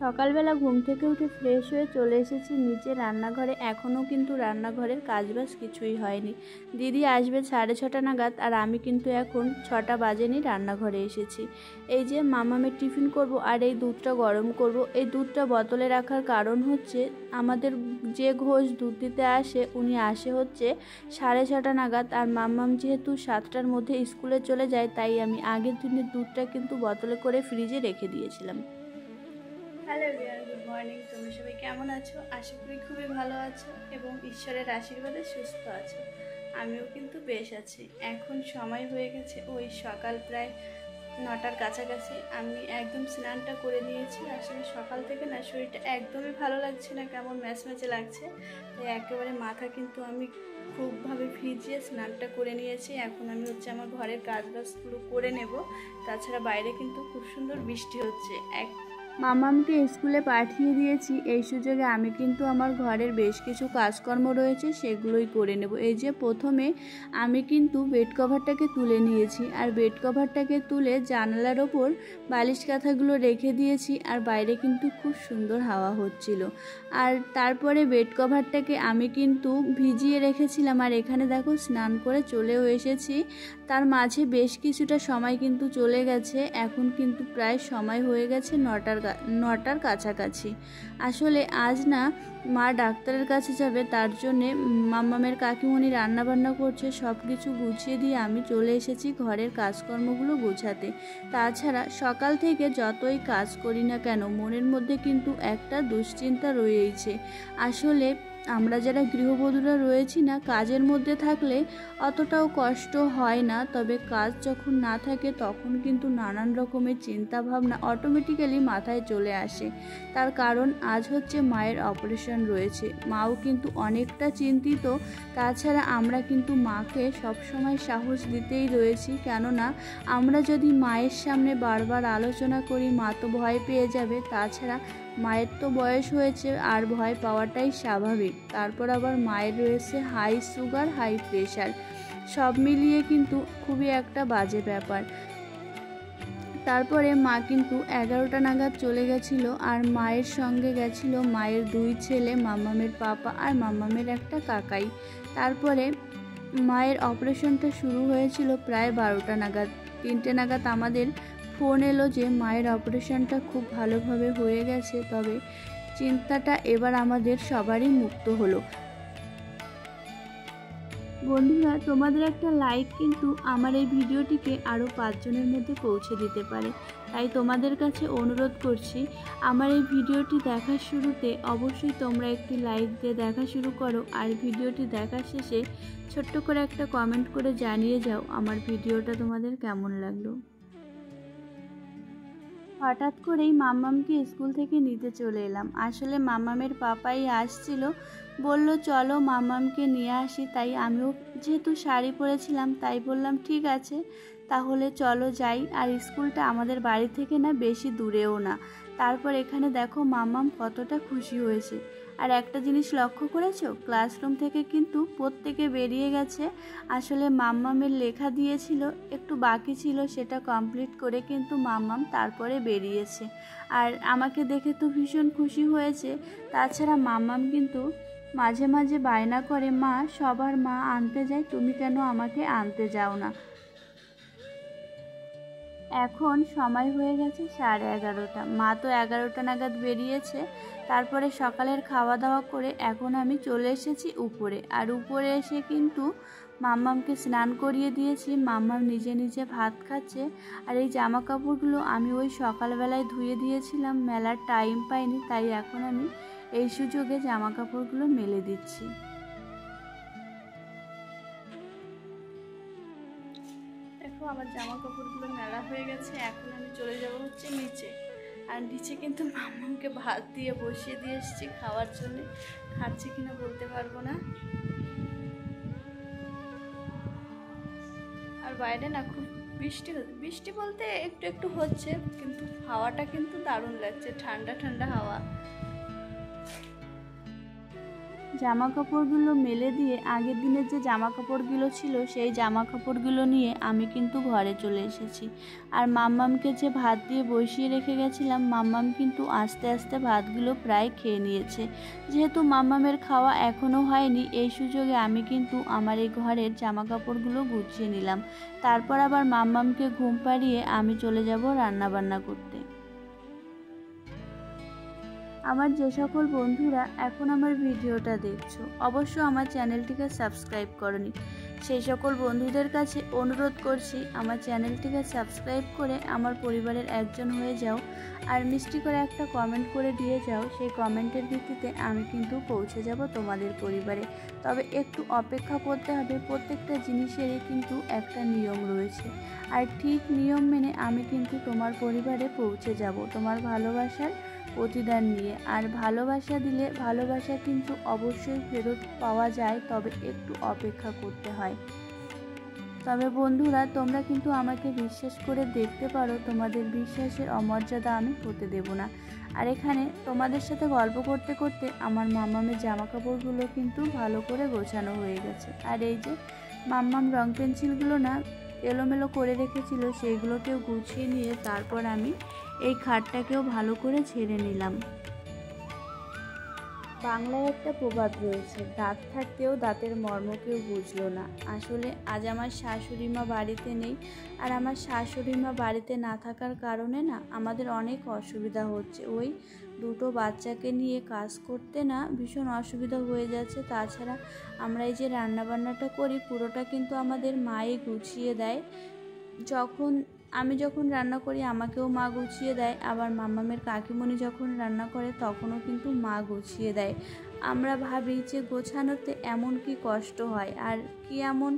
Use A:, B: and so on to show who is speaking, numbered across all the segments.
A: সকালবেলা ঘুম থেকে উঠে ফ্রেশ হয়ে চলে এসেছি নিচে রান্নাঘরে। এখনও কিন্তু রান্নাঘরের কাজবাজ কিছুই হয়নি। দিদি আসবে 6:30 নাগাদ, আর আমি কিন্তু এখন 6টা বাজেনি রান্নাঘরে এসেছি। এই যে মামামের টিফিন করব আর এই দুধটা গরম করব। এই দুধটা বোতলে রাখার কারণ হচ্ছে আমাদের যে ঘোষ দুধ দিতে আসে উনি আসে হচ্ছে 6:30 নাগাদ, আর মামাম যেহেতু 7টার মধ্যে স্কুলে চলে যায় তাই আমি আগের দিনের দুধটা কিন্তু বোতলে করে ফ্রিজে রেখে দিয়েছিলাম। Hello everyone, good morning. তোমরা সবাই কেমন আছো? আশা করি খুবই ভালো আছো এবং ঈশ্বরের আশীর্বাদে সুস্থ আছো। আমিও কিন্তু বেশ আছি। এখন সময় হয়ে গেছে ওই সকাল প্রায় 9টার কাছাকাছি। আমি একদম স্নানটা করে নিয়েছি। আসলে সকাল থেকে না শরীরটা একদমই ভালো লাগছে না, কেমন ম্যাচম্যাচে লাগছে। তাই একেবারে মাথা কিন্তু আমি খুবভাবে ভিজিয়ে স্নানটা করে নিয়েছি। এখন আমি হচ্ছে আমার ঘরের কাজবাজগুলো করে নেব। তাছাড়া বাইরে কিন্তু খুব সুন্দর বৃষ্টি হচ্ছে। মামামকে স্কুলে পাঠিয়ে দিয়েছি, এই সুযোগে আমি কিন্তু আমার ঘরের বেশ কিছু কাজকর্ম রয়েছে সেগুলোই করে নেব। এই যে প্রথমে আমি কিন্তু বেড কভারটাকে তুলে নিয়েছি, আর বেড কভারটাকে তুলে জানালার ওপর বালিশ কাঁথাগুলো রেখে দিয়েছি, আর বাইরে কিন্তু খুব সুন্দর হাওয়া হচ্ছিল। আর তারপরে বেড কভারটাকে আমি কিন্তু ভিজিয়ে রেখেছিলাম, আর এখানে দেখো স্নান করে চলেও এসেছি। তার মাঝে বেশ কিছুটা সময় কিন্তু চলে গেছে। এখন কিন্তু প্রায় সময় হয়ে গেছে 9টার কাছাকাছি। আসলে আজ না মা ডাক্তারের কাছে যাবে, তার জন্যে মাম্মামের কাকিমণি রান্নাবান্না করছে। সব কিছু গুছিয়ে দিয়ে আমি চলে এসেছি ঘরের কাজকর্মগুলো গোছাতে। তাছাড়া সকাল থেকে যতই কাজ করি না কেন মনের মধ্যে কিন্তু একটা দুশ্চিন্তা রয়েইছে। আসলে আমরা যারা গৃহবধূরা রয়েছি না, কাজের মধ্যে থাকলে অতটাও কষ্ট হয় না, তবে কাজ যখন না থাকে তখন কিন্তু নানান রকমের চিন্তা ভাবনা অটোমেটিক্যালি মাথায় চলে আসে। তার কারণ আজ হচ্ছে মায়ের অপারেশন রয়েছে, মাও কিন্তু অনেকটা চিন্তিত। তাছাড়া আমরা কিন্তু মাকে সবসময় সাহস দিতেই রয়েছি, কেননা আমরা যদি মায়ের সামনে বারবার আলোচনা করি মা তো ভয় পেয়ে যাবে। তাছাড়া মায়ের তো বয়স হয়েছে আর ভয় পাওয়াটাই স্বাভাবিক। তারপর আবার মায়ের রয়েছে হাই সুগার, হাই প্রেশার, সব মিলিয়ে কিন্তু খুবই একটা বাজে ব্যাপার। তারপরে মা কিন্তু 11টা নাগাদ চলে গেছিল, আর মায়ের সঙ্গে গেছিল মায়ের 2 ছেলে, মাম্মামের পাপা আর মাম্মামের একটা কাকাই। তারপরে মায়ের অপারেশনটা শুরু হয়েছিল প্রায় 12টা নাগাদ। 3টে নাগাদ আমাদের ফোন এলো যে মায়ের অপারেশনটা খুব ভালোভাবে হয়ে গেছে। তবে চিন্তাটা এবার আমাদের সবারই মুক্ত হলো। বন্ধুরা, তোমাদের একটা লাইক কিন্তু আমার এই ভিডিওটিকে আরও 5 জনের মধ্যে পৌঁছে দিতে পারে। তাই তোমাদের কাছে অনুরোধ করছি, আমার এই ভিডিওটি দেখার শুরুতে অবশ্যই তোমরা একটি লাইক দিয়ে দেখা শুরু করো, আর ভিডিওটি দেখার শেষে ছোট্ট করে একটা কমেন্ট করে জানিয়ে যাও আমার ভিডিওটা তোমাদের কেমন লাগলো। হঠাৎ করেই মাম্মামকে স্কুল থেকে নিতে চলে এলাম। আসলে মাম্মামের পাপাই আসছিল, বলল চলো মাম্মামকে নিয়ে আসি। তাই আমিও যেহেতু শাড়ি পরেছিলাম তাই বললাম ঠিক আছে তাহলে চলো যাই। আর স্কুলটা আমাদের বাড়ি থেকে না বেশি দূরেও না। তারপর এখানে দেখো মাম্মাম কতটা খুশি হয়েছে। আর একটা জিনিস লক্ষ্য করেছো, ক্লাসরুম থেকে কিন্তু প্রত্যেকে বেরিয়ে গেছে। আসলে মাম্মামের লেখা দিয়েছিল, একটু বাকি ছিল, সেটা কমপ্লিট করে কিন্তু মাম্মাম তারপরে বেরিয়েছে। আর আমাকে দেখে তো ভীষণ খুশি হয়েছে। তাছাড়া মাম্মাম কিন্তু মাঝে মাঝে বায়না করে, মা সবার মা আনতে যায়, তুমি কেন আমাকে আনতে যাও না। এখন সময় হয়ে গেছে 11:30। মা তো 11টা নাগাদ বেরিয়েছে। তারপরে সকালের খাওয়া দাওয়া করে এখন আমি চলে এসেছি উপরে। আর উপরে এসে কিন্তু মাম্মামকে স্নান করিয়ে দিয়েছি। মাম্মাম নিজে নিজে ভাত খাচ্ছে। আর এই জামা কাপড়গুলো আমি ওই সকালবেলায় ধুয়ে দিয়েছিলাম, মেলার টাইম পাইনি, তাই এখন আমি এই সুযোগে জামা কাপড়গুলো মেলে দিচ্ছি। দেখো আমার জামা কাপড়গুলো মেলা হয়ে গেছে। এখন আমি চলে যাব হচ্ছে নিচে। আর নিচে কিন্তু মাম্মামকে ভাত দিয়ে বসিয়ে দিয়ে এসেছি খাওয়ার জন্য। খাচ্ছে কিনা বলতে পারবো না। আর বাইরে না খুব বৃষ্টি হচ্ছে, বৃষ্টি বলতে একটু একটু হচ্ছে, কিন্তু হাওয়াটা কিন্তু দারুণ লাগছে, ঠান্ডা ঠান্ডা হাওয়া। জামা কাপড়গুলো মেলে দিয়ে আগের দিনের যে জামা কাপড়গুলো ছিল সেই জামা কাপড়গুলো নিয়ে আমি কিন্তু ঘরে চলে এসেছি। আর মাম্মামকে যে ভাত দিয়ে বসিয়ে রেখে গেছিলাম, মাম্মাম কিন্তু আস্তে আস্তে ভাতগুলো প্রায় খেয়ে নিয়েছে। যেহেতু মাম্মামের খাওয়া এখনও হয়নি, এই সুযোগে আমি কিন্তু আমার এই ঘরের জামা কাপড়গুলো গুছিয়ে নিলাম। তারপর আবার মাম্মামকে ঘুম পাড়িয়ে আমি চলে যাব রান্নাবান্না করতে। আমার যে সকল বন্ধুরা এখন আমার ভিডিওটা দেখছো, অবশ্য আমার চ্যানেলটিকে সাবস্ক্রাইব করনি, সেই সকল বন্ধুদের কাছে অনুরোধ করছি আমার চ্যানেলটিকে সাবস্ক্রাইব করে আমার পরিবারের একজন হয়ে যাও। আর মিষ্টি করে একটা কমেন্ট করে দিয়ে যাও, সেই কমেন্টের ভিত্তিতে আমি কিন্তু পৌঁছে যাব তোমাদের পরিবারে। তবে একটু অপেক্ষা করতে হবে, প্রত্যেকটা জিনিসেরই কিন্তু একটা নিয়ম রয়েছে, আর ঠিক নিয়ম মেনে আমি কিন্তু তোমার পরিবারে পৌঁছে যাব তোমার ভালোবাসার প্রতিদান নিয়ে। আর ভালোবাসা দিলে ভালোবাসা কিন্তু অবশ্যই ফেরত পাওয়া যায়, তবে একটু অপেক্ষা করতে হয়। তবে বন্ধুরা, তোমরা কিন্তু আমাকে বিশ্বাস করে দেখতে পারো, তোমাদের বিশ্বাসের অমর্যাদা আমি হতে দেব না। আর এখানে তোমাদের সাথে গল্প করতে করতে আমার মাম্মামের জামা কাপড়গুলো কিন্তু ভালো করে গোছানো হয়ে গেছে। আর এই যে মাম্মাম রং পেন্সিলগুলো না এলোমেলো করে রেখেছিল, সেইগুলোকেও গুছিয়ে নিয়ে তারপর আমি এই খাটটাকেও ভালো করে ঝেড়ে নিলাম। বাংলায় একটা প্রবাদ রয়েছে, দাঁত থাকতেও দাঁতের মর্ম কেউ বুঝলো না। আসলে আজ আমার শাশুড়ি মা বাড়িতে নেই, আর আমার শাশুড়ি মা বাড়িতে না থাকার কারণে না আমাদের অনেক অসুবিধা হচ্ছে। ওই দুটো বাচ্চাকে নিয়ে কাজ করতে না ভীষণ অসুবিধা হয়ে যাচ্ছে। তাছাড়া আমরা এই যে রান্নাবান্নাটা করি পুরোটা কিন্তু আমাদের মাই গুছিয়ে দেয়। আমি যখন রান্না করি আমাকেও মা গুছিয়ে দেয়, আবার মাম্মামের কাকিমণি যখন রান্না করে তখনও কিন্তু মা গুছিয়ে দেয়। আমরা ভাবি যে গোছানোতে এমন কি কষ্ট হয় আর কি এমন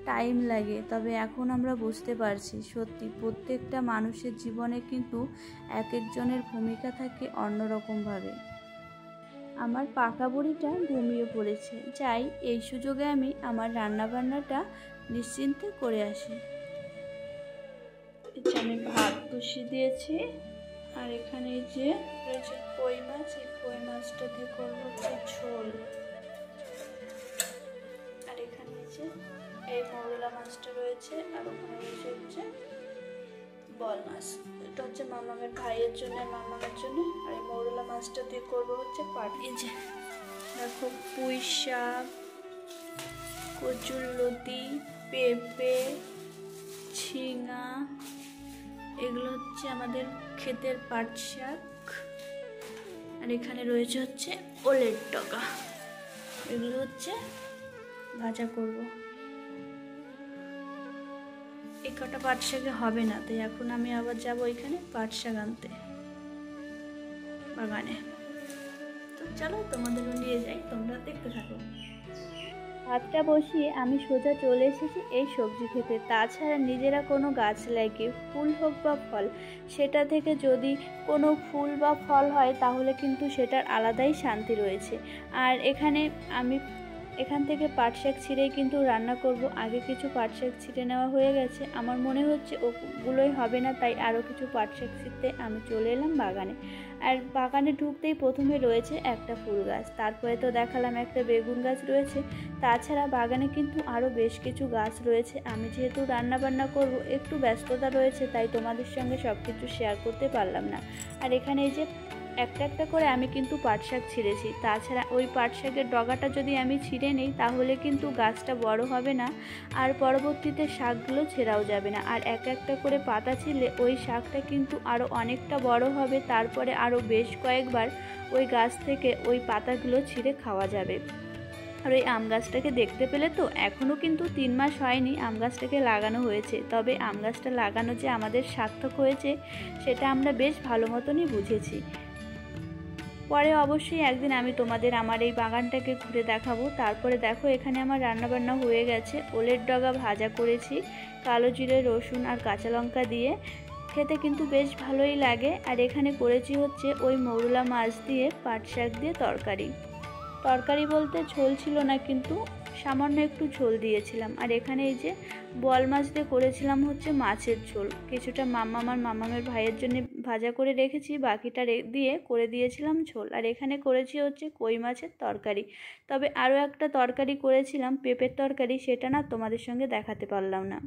A: টাইম লাগে, তবে এখন আমরা বুঝতে পারছি সত্যি প্রত্যেকটা মানুষের জীবনে কিন্তু এক একজনের ভূমিকা থাকে অন্যরকমভাবে। আমার পাকা বুড়িটা ঘুমিয়ে পড়েছে, যাই এই সুযোগে আমি আমার রান্নাবান্নাটা নিশ্চিন্তে করে আসি। আমি ভাত বসিয়ে দিয়েছি, আর এখানে এই যে রয়েছে কই মাছ, এই কই মাছটা দিয়ে করবো হচ্ছে ঝোল। আর এখানে যে এই মৌরলা মাছটা রয়েছে, আর ওখানে রয়েছে হচ্ছে বল মাছ। এটা হচ্ছে মামামের ভাইয়ের জন্য, মামামের জন্য। আর এই মৌরলা মাছটা দিয়ে করবো হচ্ছে পাট। এই যে দেখো পুঁই শাক, কচুরলতি, পেঁপে, ঝিঙা, এগুলো হচ্ছে আমাদের ক্ষেতের পাট শাক। আর এখানে রয়েছে হচ্ছে ওলের ডগা, এগুলো হচ্ছে ভাজা করব। এই কটা পাট শাকে হবে না, তাই এখন আমি আবার যাব ওইখানে পাট শাক আনতে বাগানে। তো চলো তোমাদেরও নিয়ে যাই, তোমরা দেখতে থাকো। ভাতটা বসিয়ে আমি সোজা চলে এসেছি এই সবজি খেতে। তাছাড়া নিজেরা কোনো গাছ লাগিয়ে ফুল হোক বা ফল, সেটা থেকে যদি কোনো ফুল বা ফল হয় তাহলে কিন্তু সেটার আলাদাই শান্তি রয়েছে। আর এখান থেকে পাট শাক ছিঁড়েই কিন্তু রান্না করব। আগে কিছু পাট শাক ছিঁড়ে নেওয়া হয়ে গেছে, আমার মনে হচ্ছে ওগুলোই হবে না, তাই আরও কিছু পাট শাক ছিঁড়তে আমি চলে এলাম বাগানে। আর বাগানে ঢুকতেই প্রথমে রয়েছে একটা ফুল গাছ, তারপরে তো দেখালাম একটা বেগুন গাছ রয়েছে। তাছাড়া বাগানে কিন্তু আরও বেশ কিছু গাছ রয়েছে। আমি যেহেতু রান্নাবান্না করব, একটু ব্যস্ততা রয়েছে, তাই তোমাদের সঙ্গে সব কিছু শেয়ার করতে পারলাম না। আর এখানে এই যে একটা একটা করে আমি কিন্তু পাট শাক ছিঁড়েছি। তাছাড়া ওই পাট শাকের ডগাটা যদি আমি ছিঁড়ে নিই তাহলে কিন্তু গাছটা বড় হবে না, আর পরবর্তীতে শাকগুলো ছেঁড়াও যাবে না। আর এক একটা করে পাতা ছিঁড়লে ওই শাকটা কিন্তু আরও অনেকটা বড় হবে, তারপরে আরও বেশ কয়েকবার ওই গাছ থেকে ওই পাতাগুলো ছিঁড়ে খাওয়া যাবে। আর ওই আম গাছটাকে দেখতে পেলে তো, এখনও কিন্তু 3 মাস হয়নি আম গাছটাকে লাগানো হয়েছে, তবে আম গাছটা লাগানো যে আমাদের সার্থক হয়েছে সেটা আমরা বেশ ভালো মতনই বুঝেছি। পরে অবশ্যই একদিন আমি তোমাদের আমার এই বাগানটাকে ঘুরে দেখাবো। তারপরে দেখো এখানে আমার রান্নাবান্না হয়ে গেছে। ওলের ডগা ভাজা করেছি কালো জিরে, রসুন আর কাঁচা লঙ্কা দিয়ে, খেতে কিন্তু বেশ ভালোই লাগে। আর এখানে করেছি হচ্ছে ওই মৌরলা মাছ দিয়ে পাট শাক দিয়ে তরকারি বলতে ঝোল ছিল না, কিন্তু সামান্য একটু ঝোল দিয়েছিলাম। আর এখানে এই যে বল মাছ দিয়ে করেছিলাম হচ্ছে মাছের ঝোল, কিছুটা মাম্মামের ভাইয়ের জন্য ভাজা করে রেখেছি, বাকিটা দিয়ে করে দিয়েছিলাম ঝোল। আর এখানে করেছি হচ্ছে কই মাছের তরকারি। তবে আরও একটা তরকারি করেছিলাম, পেঁপের তরকারি, সেটা না তোমাদের সঙ্গে দেখাতে পারলাম না।